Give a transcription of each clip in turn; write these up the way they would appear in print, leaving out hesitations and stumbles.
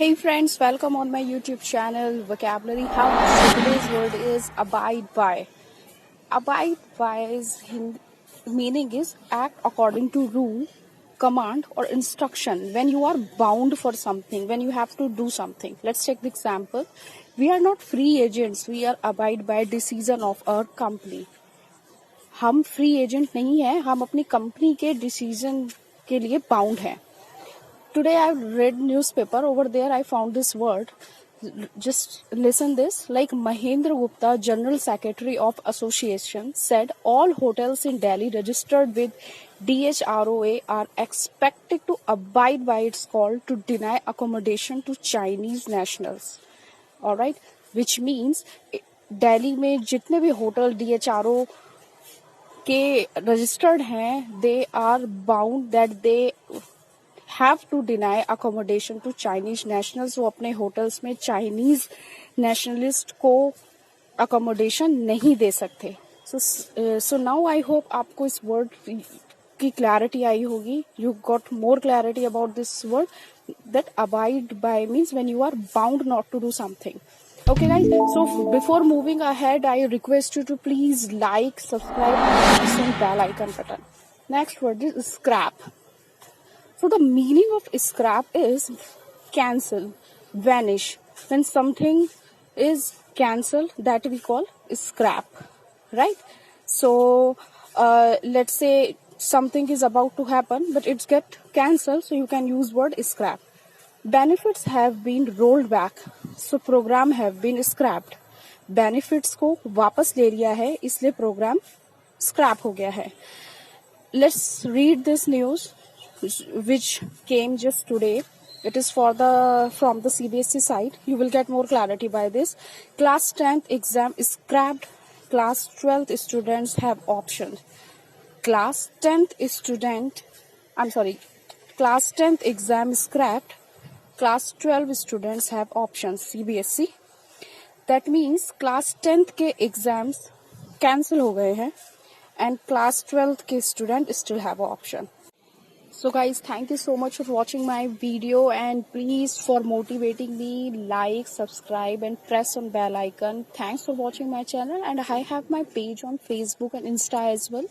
Hey friends, welcome on my YouTube channel Vocabulary House. So today's word is abide by. Abide by's meaning is act according to rule, command or instruction when you are bound for something, when you have to do something. Let's take the example. We are not free agents, we are abide by decision of our company. हम free agent नहीं है, हम अपनी company के decision के लिए bound हैं. Today I read newspaper. Over there I found this word. Just listen this. Like Mahendra Gupta, General Secretary of Association, said all hotels in Delhi registered with DHROA are expected to abide by its call to deny accommodation to Chinese nationals. All right, which means Delhi में जितने भी hotel DHRO के registered हैं, they are bound that they have to deny accommodation to Chinese nationals. वो अपने hotels में Chinese nationalist को accommodation नहीं दे सकते. सो नाउ आई होप आपको इस वर्ड की क्लैरिटी आई होगी. You got more clarity about this word that abide by means when you are bound not to do something. Okay guys, so before moving ahead, I request you to please like, subscribe and press the bell icon button. Next word is scrap. So the meaning of scrap is cancel, vanish. When something is cancelled, that we call scrap, right? So let's say something is about to happen, but it's get cancelled, so you can use word scrap. Benefits have been rolled back, so program have been scrapped. Benefits को वापस ले लिया है, इसलिए program scrap हो गया है. Let's read this news which came just today. It is from the CBSE site. You will get more clarity by this. Class 10th exam is scrapped. Class 12th students have options. Class 10th exam is scrapped. Class 12 students have options. CBSE. That means class 10th के exams cancel हो गए हैं and class 12th के student still have option. So guys, thank you so much for watching my video, and please for motivating me, like, subscribe and press on bell icon. Thanks for watching my channel, and I have my page on Facebook and Insta as well.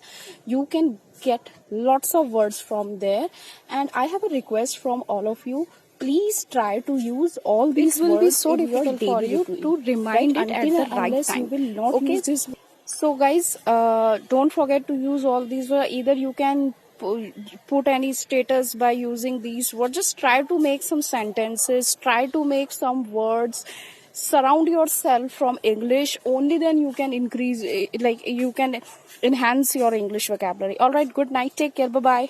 You can get lots of words from there, and I have a request from all of you. Please try to use all these words. It will be so difficult for you to remind it at the right time. You will not use this. So guys, don't forget to use all these words. Either you can put any status by using these words. Just try to make some sentences, try to make some words, surround yourself from English. Only then you can increase, you can enhance your English vocabulary. All right, good night, take care, bye bye.